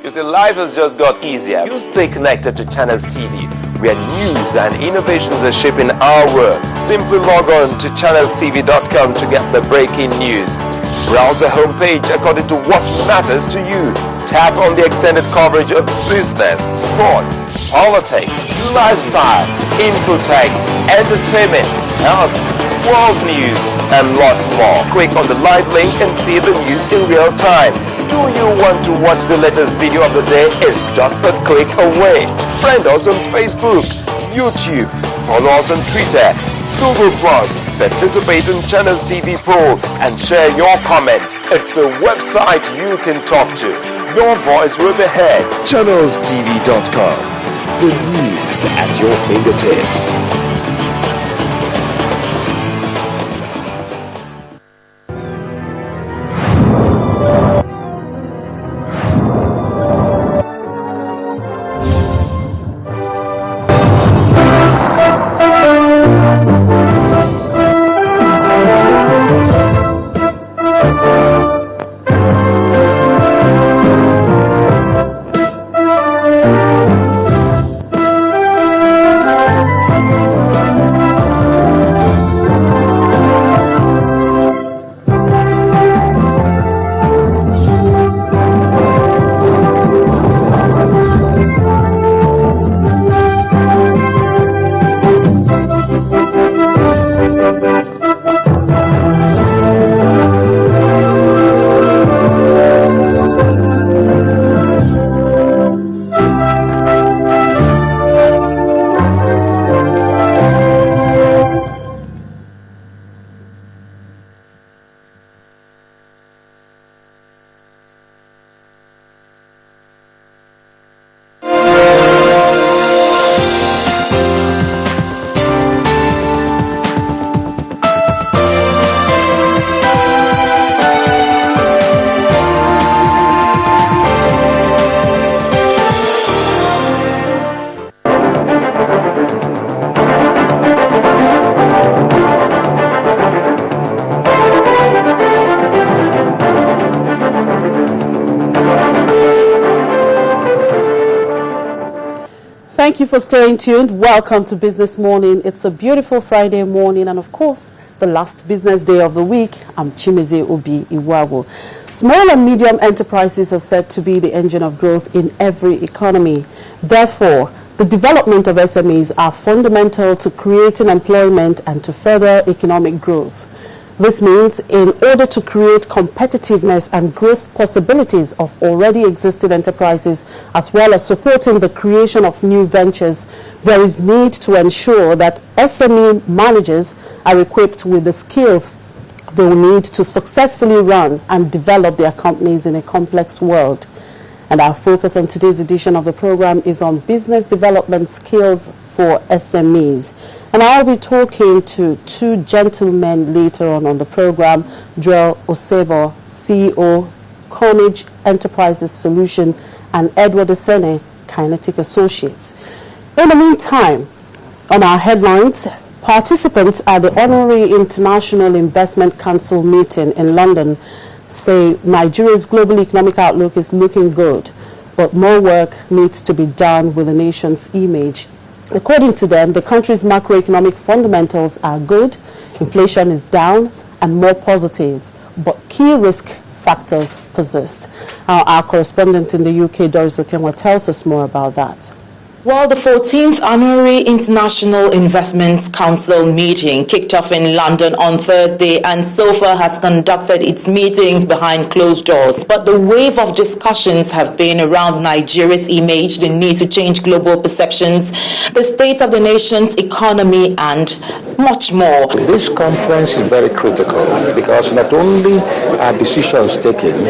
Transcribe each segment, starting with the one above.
You see, life has just got easier. You stay connected to Channels TV, where news and innovations are shaping our world. Simply log on to channelstv.com to get the breaking news. Browse the homepage according to what matters to you. Tap on the extended coverage of business, sports, politics, lifestyle, infotech, entertainment, health, world news, and lots more. Click on the live link and see the news in real time. Do you want to watch the latest video of the day? It's just a click away. Friend us on Facebook, YouTube, follow us on Twitter, Google+, participate in Channels TV poll, and share your comments. It's a website you can talk to. Your voice will be heard. ChannelsTV.com. The news at your fingertips. Thank you for staying tuned. Welcome to Business Morning. It's a beautiful Friday morning and of course the last business day of the week. I'm Chimeze Obi Iwago. Small and medium enterprises are said to be the engine of growth in every economy. Therefore, the development of SMEs are fundamental to creating employment and to further economic growth. This means in order to create competitiveness and growth possibilities of already existing enterprises, as well as supporting the creation of new ventures, there is need to ensure that SME managers are equipped with the skills they will need to successfully run and develop their companies in a complex world. And our focus on today's edition of the program is on business development skills for SMEs. And I'll be talking to two gentlemen later on the program, Joel Osebo, CEO, Carnage Enterprises Solution, and Edward Esene, Kinetic Associates. In the meantime, on our headlines, participants at the Honorary International Investment Council meeting in London say Nigeria's global economic outlook is looking good, but more work needs to be done with the nation's image. According to them, the country's macroeconomic fundamentals are good, inflation is down, and more positives, but key risk factors persist. Our correspondent in the UK, Doris Okenwa, tells us more about that. Well, the 14th Honorary International Investments Council meeting kicked off in London on Thursday, and so far has conducted its meetings behind closed doors. But the wave of discussions have been around Nigeria's image, the need to change global perceptions, the state of the nation's economy, and much more. This conference is very critical because not only are decisions taken,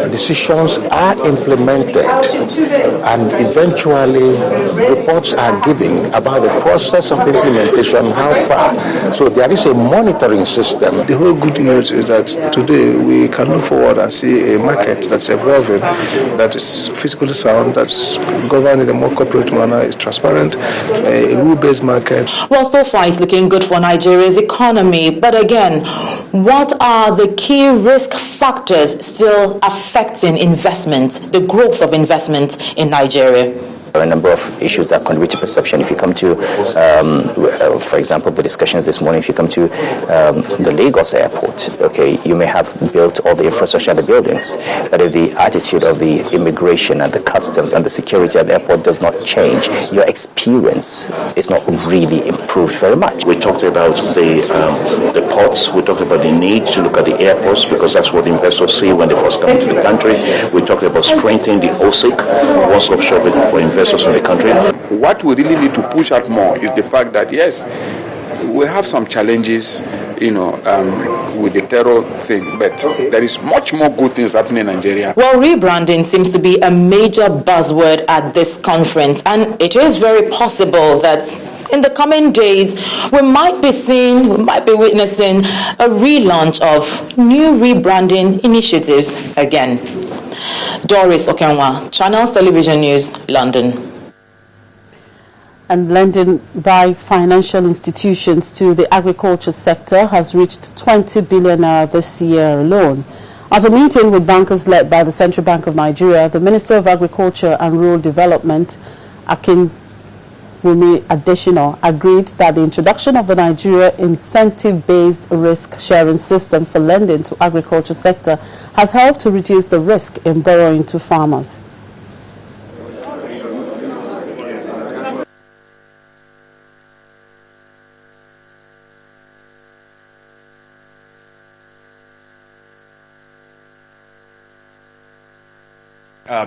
decisions are implemented, and eventually reports are given about the process of implementation, how far. So there is a monitoring system. The whole good news is that today we can look forward and see a market that's evolving, that is fiscally sound, that's governed in a more corporate manner, is transparent, a rule-based market. Well, so far it's looking good for Nigeria's economy, but again, what are the key risk factors still affecting affecting investment, the growth of investment in Nigeria? There are a number of issues that contribute to perception. If you come to, for example, the discussions this morning, if you come to the Lagos airport, okay, you may have built all the infrastructure and the buildings, but if the attitude of the immigration and the customs and the security at the airport does not change, your experience is not really improved very much. We talked about the ports. We talked about the need to look at the airports because that's what investors see when they first come into the country. We talked about strengthening the OSIC, one-stop shopping for investors in the country. What we really need to push out more is the fact that, yes, we have some challenges, with the terror thing, but there is much more good things happening in Nigeria. Well, rebranding seems to be a major buzzword at this conference, and it is very possible that in the coming days, we might be witnessing a relaunch of new rebranding initiatives again. Doris Okenwa, Channels Television News, London. And lending by financial institutions to the agriculture sector has reached 20 billion naira this year alone. At a meeting with bankers led by the Central Bank of Nigeria, the Minister of Agriculture and Rural Development, Akinwumi Adesina, agreed that the introduction of the Nigeria incentive-based risk-sharing system for lending to agriculture sector has helped to reduce the risk in borrowing to farmers.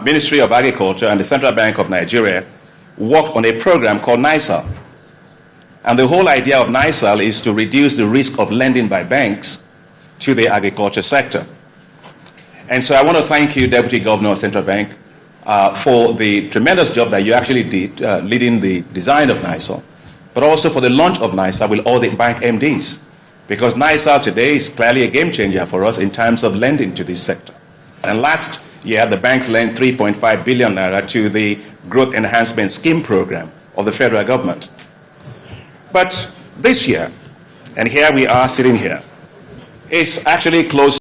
Ministry of Agriculture and the Central Bank of Nigeria worked on a program called NISAL. And the whole idea of NISAL is to reduce the risk of lending by banks to the agriculture sector. And so I want to thank you, Deputy Governor of Central Bank, for the tremendous job that you actually did leading the design of NISAL, but also for the launch of NISAL with all the bank MDs, because NISAL today is clearly a game changer for us in terms of lending to this sector. And last year, the banks lent 3.5 billion naira to the Growth Enhancement Scheme program of the federal government. But this year, and here we are sitting here, it's actually close